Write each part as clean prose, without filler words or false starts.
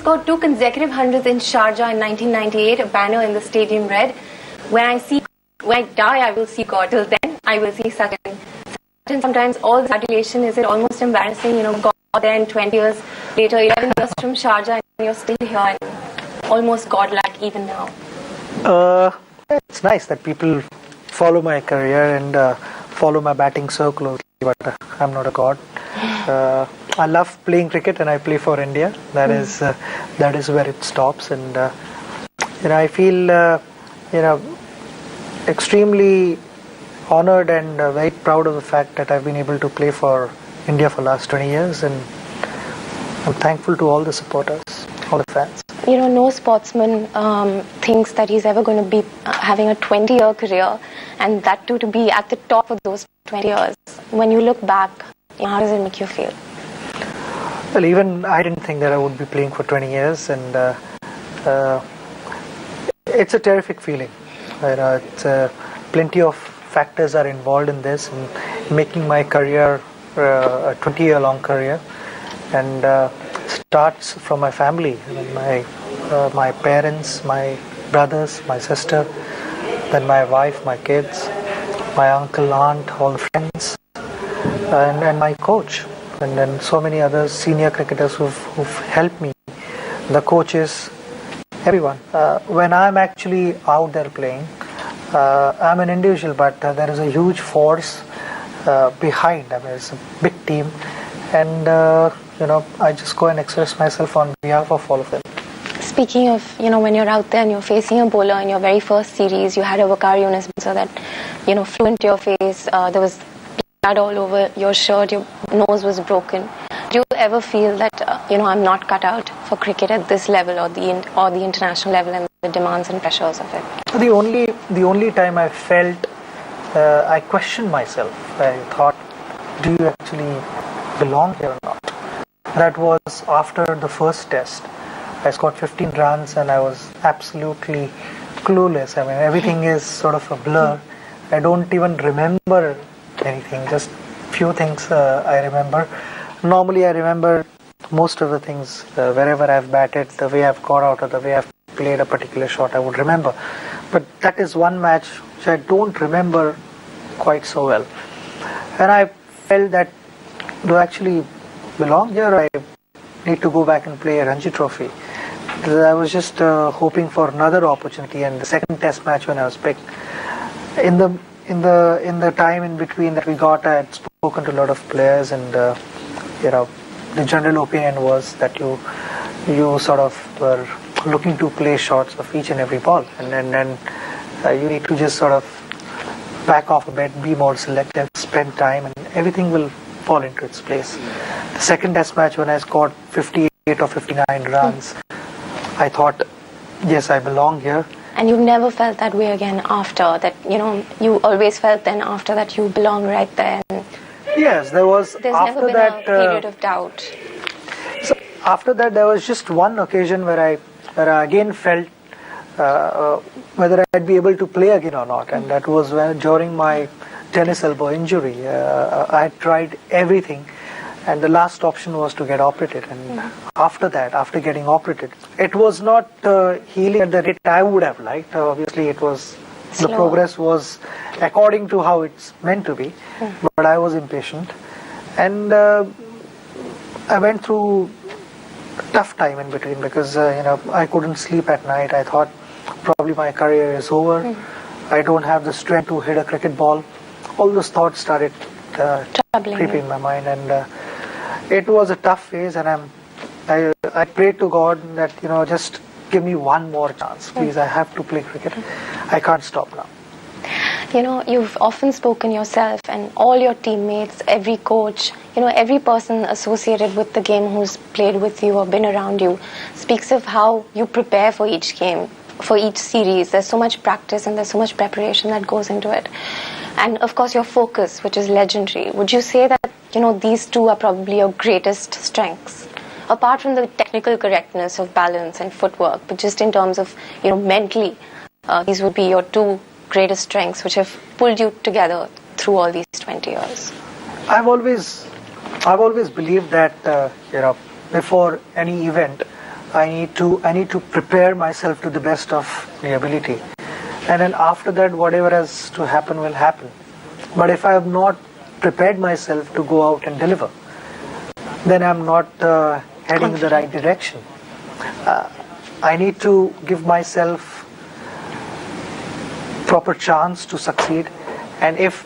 scored 2 consecutive hundreds in Sharjah in 1998, a banner in the stadium read, when I die, I will see God. Till then, I will see Sachin. Sachin, sometimes all this adulation, is it almost embarrassing? God then 20 years later, 11 years from Sharjah, and you're still here and almost godlike even now. It's nice that people follow my career and follow my batting so closely, but I'm not a god. I love playing cricket and I play for India. That is where it stops, and I feel extremely honored and very proud of the fact that I've been able to play for India for the last 20 years, and I'm thankful to all the supporters, all the fans. No sportsman thinks that he's ever going to be having a 20-year career, and that too to be at the top of those 20 years. When you look back, how does it make you feel? Well, even I didn't think that I would be playing for 20 years, and it's a terrific feeling. Plenty of factors are involved in this, and making my career a 20-year-long career, and starts from my family. My parents, my brothers, my sister, then my wife, my kids, my uncle, aunt, all the friends, and my coach, and then so many other senior cricketers who've helped me, the coaches, everyone. When I'm actually out there playing, I'm an individual, but there is a huge force behind. It's a big team, and I just go and express myself on behalf of all of them. Speaking of, when you're out there and you're facing a bowler in your very first series, you had a Waqar Younis so that, flew into your face. There was blood all over your shirt. Your nose was broken. Do you ever feel that, I'm not cut out for cricket at this level or the international level and the demands and pressures of it? The only time I felt, I questioned myself. I thought, do you actually belong here or not? That was after the first test. I scored 15 runs and I was absolutely clueless. Everything is sort of a blur. I don't even remember anything, just few things I remember. Normally I remember most of the things, wherever I've batted, the way I've got out or the way I've played a particular shot, I would remember. But that is one match which I don't remember quite so well. And I felt that, do I actually belong here? I need to go back and play a Ranji Trophy. I was just hoping for another opportunity, and the second test match when I was picked, in the time in between that we got, I had spoken to a lot of players, and the general opinion was that you sort of were looking to play shots of each and every ball, and then you need to just sort of back off a bit, be more selective, spend time, and everything will fall into its place. The second test match when I scored 58 or 59 runs, I thought, yes, I belong here. And you never felt that way again after that, you always felt then after that you belong right there. Yes, there's never been a period of doubt. So after that, there was just one occasion where I again felt whether I'd be able to play again or not, and that was during my tennis elbow injury. I tried everything, and the last option was to get operated, and after that, after getting operated, it was not healing at the rate I would have liked. Obviously it was slow. The progress was according to how it's meant to be, but I was impatient, and I went through a tough time in between, because I couldn't sleep at night. I thought probably my career is over. I don't have the strength to hit a cricket ball. All those thoughts started creeping in my mind, and it was a tough phase, and I prayed to God that just give me one more chance, please. I have to play cricket. I can't stop now. You've often spoken yourself, and all your teammates, every coach, every person associated with the game who's played with you or been around you, speaks of how you prepare for each game, for each series. There's so much practice and there's so much preparation that goes into it. And of course your focus, which is legendary. Would you say that, these two are probably your greatest strengths? Apart from the technical correctness of balance and footwork, but just in terms of, mentally, these would be your two greatest strengths which have pulled you together through all these 20 years. I've always believed that, before any event, I need to prepare myself to the best of my ability, and then after that, whatever has to happen will happen. But if I have not prepared myself to go out and deliver, then I'm not heading in the right direction. I need to give myself proper chance to succeed, and if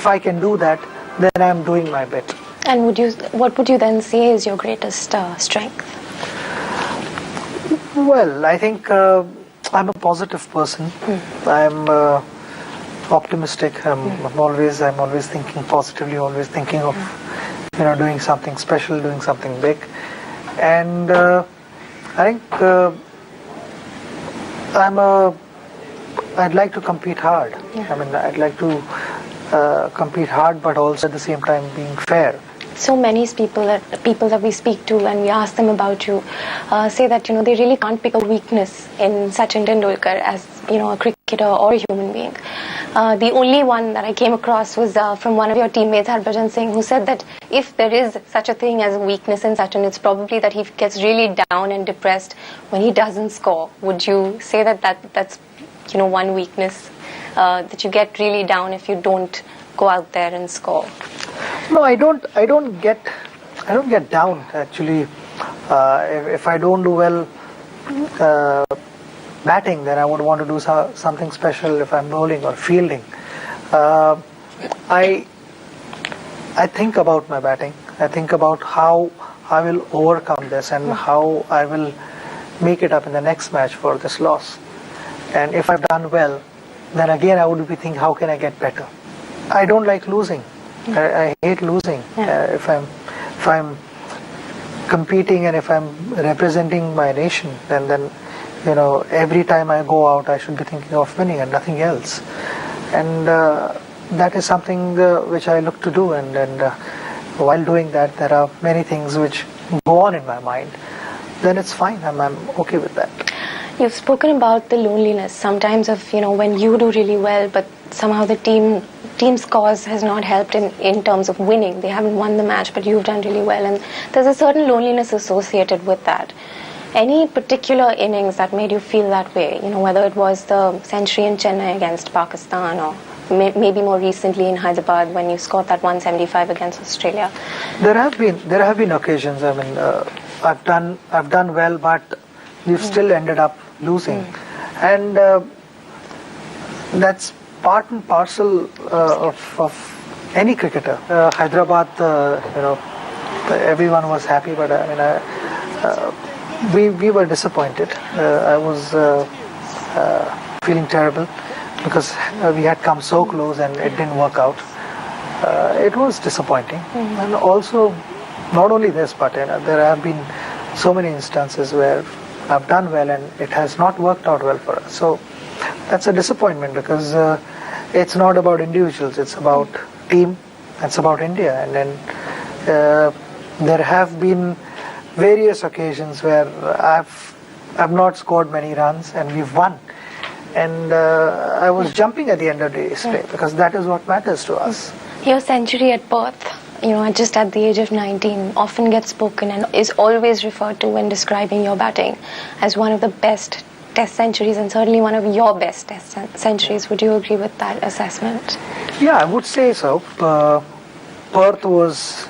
I can do that, then I'm doing my bit. And what would you then say is your greatest strength? Well, I think I'm a positive person. I'm optimistic. I'm always thinking positively. Always thinking of doing something special, doing something big, and I think I'd like to compete hard. I mean, I'd like to compete hard, but also at the same time being fair. So many people that we speak to and we ask them about you say that they really can't pick a weakness in Sachin Tendulkar as a cricketer or a human being. The only one that I came across was from one of your teammates, Harbhajan Singh, who said that if there is such a thing as a weakness in Sachin, it's probably that he gets really down and depressed when he doesn't score. Would you say that's one weakness, that you get really down if you don't go out there and score? No, I don't get down actually. If I don't do well batting, then I would want to do something special if I'm bowling or fielding. I think about my batting. I think about how I will overcome this and how I will make it up in the next match for this loss. And if I've done well, then again I would be thinking, how can I get better? I don't like losing. I hate losing. If I'm competing and if I'm representing my nation, then every time I go out, I should be thinking of winning and nothing else. And that is something which I look to do. And while doing that, there are many things which go on in my mind. Then it's fine. I'm okay with that. You've spoken about the loneliness sometimes of when you do really well, but somehow the team's cause has not helped in terms of winning. They haven't won the match, but you've done really well, and there's a certain loneliness associated with that. Any particular innings that made you feel that way? Whether it was the century in Chennai against Pakistan, or maybe more recently in Hyderabad when you scored that 175 against Australia. There have been occasions. I mean, I've done well, but we've still ended up losing, and that's part and parcel of any cricketer. Hyderabad, everyone was happy, but we were disappointed. I was feeling terrible because we had come so close and it didn't work out. It was disappointing, and also not only this, but there have been so many instances where I've done well and it has not worked out well for us. So that's a disappointment because it's not about individuals, it's about team, it's about India. And then there have been various occasions where I've not scored many runs and we've won. And I was jumping at the end of the day because that is what matters to us. Your century at Perth, just at the age of 19, often gets spoken and is always referred to when describing your batting as one of the best test centuries and certainly one of your best test centuries. Would you agree with that assessment? Yeah, I would say so. Perth was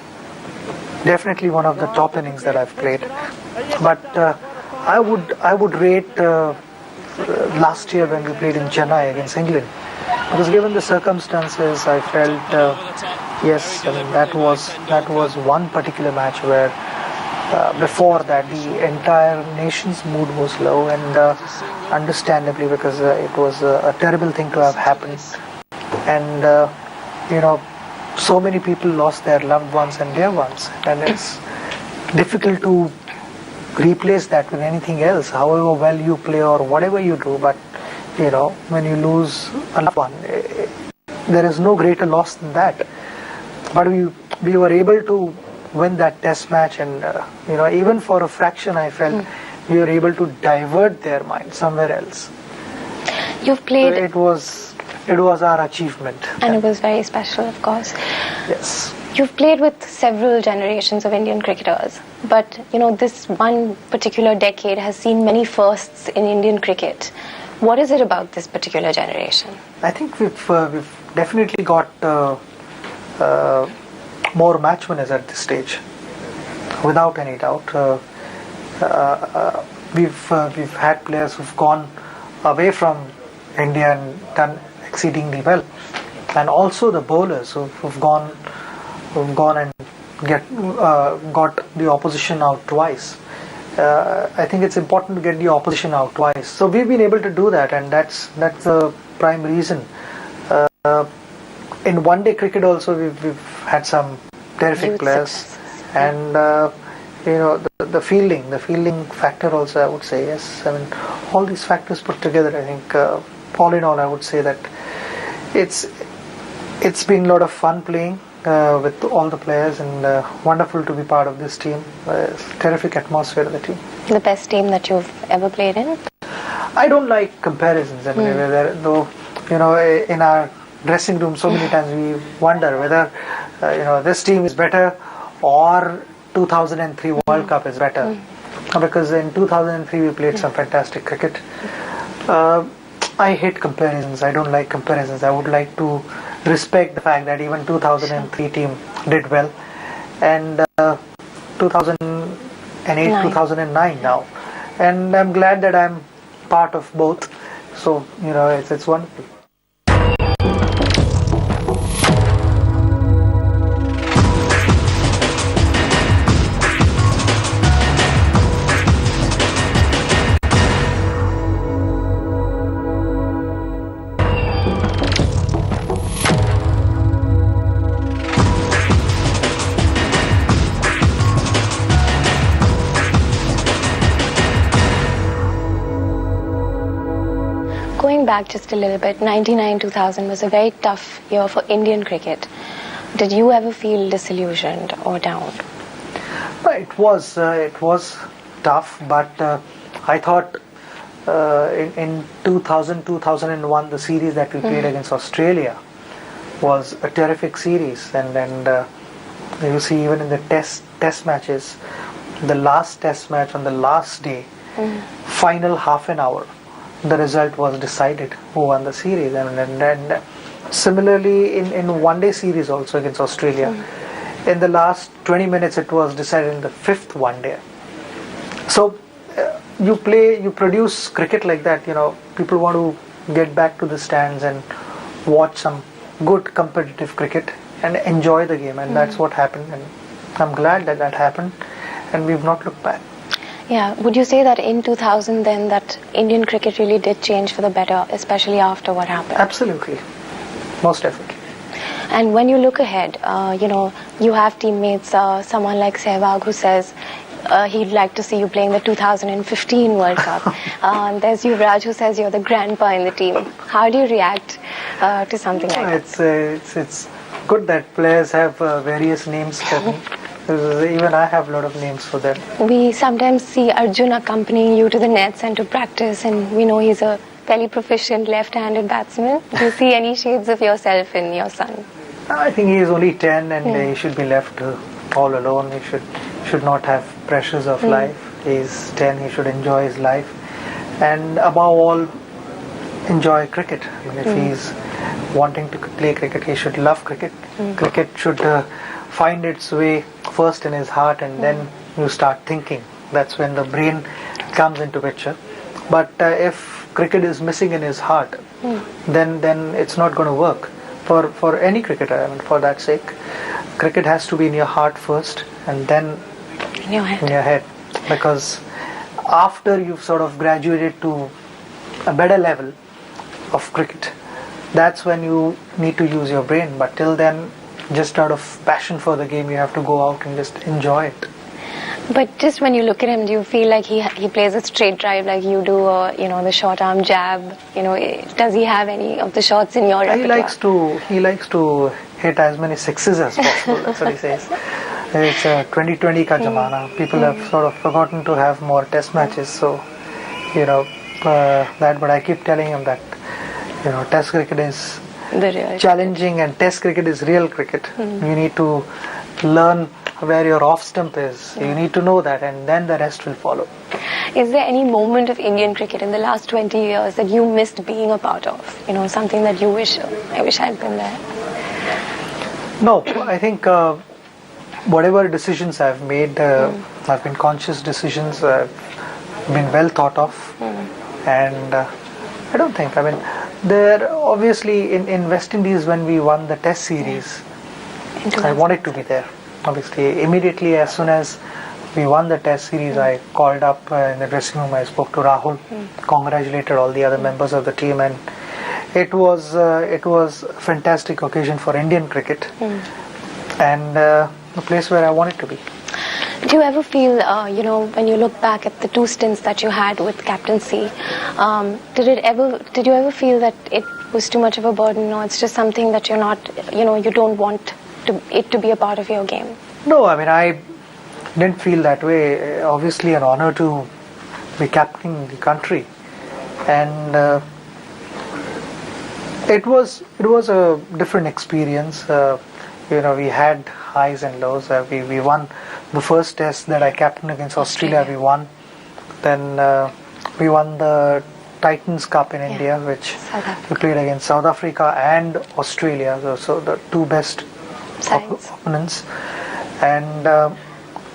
definitely one of the top innings that I've played. But I would rate last year when we played in Chennai against England. Because given the circumstances, I felt yes, I mean, that was one particular match where before that the entire nation's mood was low, and understandably because it was a terrible thing to have happened, and so many people lost their loved ones and dear ones, and it's difficult to replace that with anything else, however well you play or whatever you do. But when you lose a loved one, there is no greater loss than that. But we were able to win that test match, and even for a fraction I felt we were able to divert their mind somewhere else. You've played. So it was our achievement. And it was very special, of course. Yes. You've played with several generations of Indian cricketers, but this one particular decade has seen many firsts in Indian cricket. What is it about this particular generation? I think we've definitely got more match winners at this stage, without any doubt. We've had players who've gone away from India and done exceedingly well, and also the bowlers who've gone and got the opposition out twice. I think it's important to get the opposition out twice. So we've been able to do that, and that's the prime reason. In one-day cricket also, we've had some terrific Huge players, successes. and the fielding factor also, I would say, yes. I mean, all these factors put together, I think, all in all, I would say that it's been a lot of fun playing with all the players, and wonderful to be part of this team. Terrific atmosphere of the team. The best team that you've ever played in? I don't like comparisons. I mean, though, in our dressing room, so many times we wonder whether this team is better or 2003 World Cup is better. Because in 2003 we played some fantastic cricket. I hate comparisons. I don't like comparisons. I would like to respect the fact that even 2003 team did well, and 2008, 2009 now, and I'm glad that I'm part of both. So it's wonderful. Going back just a little bit, 99-2000 was a very tough year for Indian cricket. Did you ever feel disillusioned or down? It was tough, but I thought in 2000-2001 the series that we played against Australia was a terrific series, and you see even in the test matches, the last test match on the last day, final half an hour, the result was decided who won the series. And similarly in one day series also against Australia, in the last 20 minutes it was decided in the fifth one day. So you produce cricket like that. People want to get back to the stands and watch some good competitive cricket and enjoy the game, and that's what happened, and I'm glad that happened, and we've not looked back. Yeah, would you say that in 2000 then that Indian cricket really did change for the better, especially after what happened? Absolutely, most definitely. And when you look ahead, you have teammates, someone like Sehwag who says he'd like to see you playing the 2015 World Cup. There's Yuvraj who says you're the grandpa in the team. How do you react to something like that? It's good that players have various names for me. Even I have a lot of names for them. We sometimes see Arjun accompanying you to the nets and to practice, and we know he's a fairly proficient left-handed batsman. Do you see any shades of yourself in your son? I think he is only 10 and he should be left all alone. He should not have pressures of life. He's 10, he should enjoy his life, and above all enjoy cricket. I mean, if he's wanting to play cricket, he should love cricket. Cricket should find its way first in his heart, and then you start thinking. That's when the brain comes into picture. But if cricket is missing in his heart, then it's not going to work for any cricketer. I mean, for that sake, cricket has to be in your heart first, and then In your head. in your head. Because after you've sort of graduated to a better level of cricket, that's when you need to use your brain. But till then, just out of passion for the game, you have to go out and just enjoy it. But just when you look at him, do you feel like he plays a straight drive like you do, or the short arm jab? Does he have any of the shots in your repertoire? He likes to hit as many sixes as possible. That's what he says. It's a 2020 ka jamana. People have sort of forgotten to have more test matches. So that. But I keep telling him that test cricket is The real challenging, and Test cricket is real cricket. You need to learn where your off stump is. You need to know that, and then the rest will follow. Is there any moment of Indian cricket in the last 20 years that you missed being a part of? Something that you wish, I wish I'd been there? No, I think whatever decisions I've made have been conscious decisions, been well thought of, and I don't think, there obviously in West Indies when we won the Test series, I wanted to be there. Obviously, immediately as soon as we won the Test series, I called up in the dressing room. I spoke to Rahul, congratulated all the other members of the team, and it was a fantastic occasion for Indian cricket, and a place where I wanted to be. Do you ever feel, when you look back at the 2 stints that you had with captaincy, did you ever feel that it was too much of a burden, or it's just something that you're not, you don't want it to be a part of your game? No, I didn't feel that way. Obviously, an honor to be captaining the country, and it was a different experience. We had highs and lows. We won the first Test that I captained against Australia. We won. Then we won the Titans Cup in India, which we played against South Africa and Australia. So the 2 best opponents, and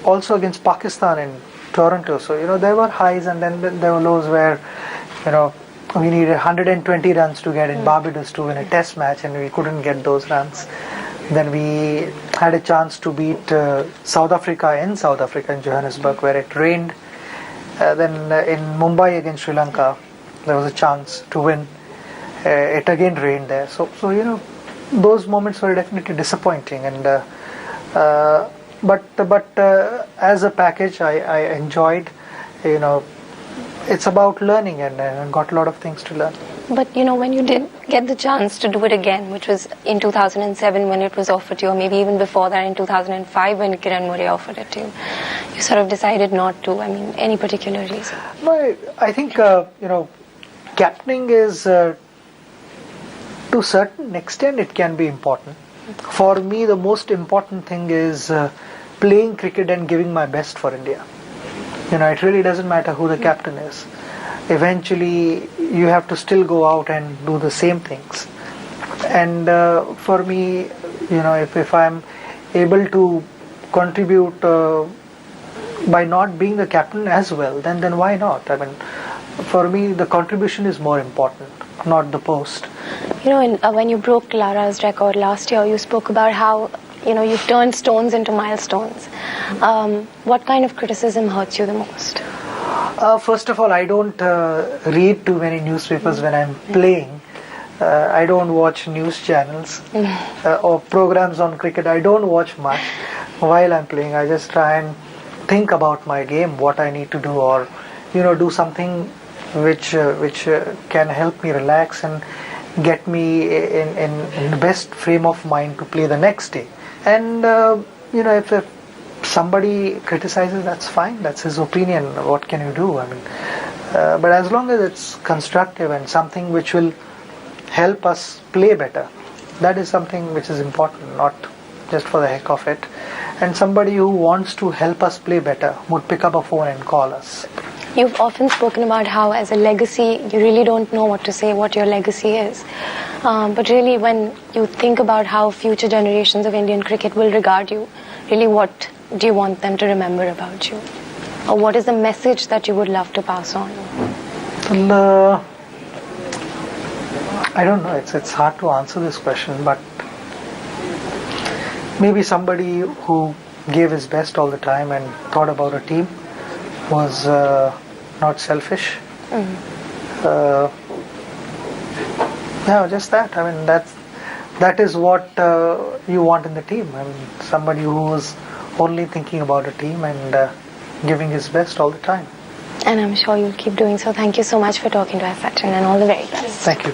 also against Pakistan in Toronto. So there were highs, and then there were lows where we needed 120 runs to get in Barbados to win a Test match, and we couldn't get those runs. Then we had a chance to beat South Africa in Johannesburg, where it rained. Then in Mumbai against Sri Lanka, there was a chance to win. It again rained there. So those moments were definitely disappointing. And but as a package, I enjoyed. It's about learning, and I got a lot of things to learn. But when you did get the chance to do it again, which was in 2007 when it was offered to you, or maybe even before that in 2005 when Kiran Murray offered it to you, you sort of decided not to. Any particular reason? No, I think captaining is to a certain extent it can be important. For me, the most important thing is playing cricket and giving my best for India. It really doesn't matter who the captain is. Eventually, you have to still go out and do the same things. And for me, if I'm able to contribute by not being the captain as well, then why not? For me, the contribution is more important, not the post. When you broke Lara's record last year, you spoke about how you've turned stones into milestones. What kind of criticism hurts you the most? First of all, I don't read too many newspapers when I'm playing. I don't watch news channels or programs on cricket. I don't watch much while I'm playing. I just try and think about my game, what I need to do, or do something which can help me relax and get me in the best frame of mind to play the next day. And if somebody criticizes, that's fine, that's his opinion, what can you do? But as long as it's constructive and something which will help us play better, that is something which is important, not just for the heck of it. And somebody who wants to help us play better would pick up a phone and call us. You've often spoken about how as a legacy you really don't know what to say, what your legacy is. But really when you think about how future generations of Indian cricket will regard you, really what do you want them to remember about you? Or what is the message that you would love to pass on? Well, I don't know, it's hard to answer this question, but maybe somebody who gave his best all the time and thought about a team, was not selfish. Just that. That is what you want in the team. Somebody who was only thinking about a team and giving his best all the time. And I'm sure you'll keep doing so. Thank you so much for talking to us, Sachin, and all the very best. Thank you.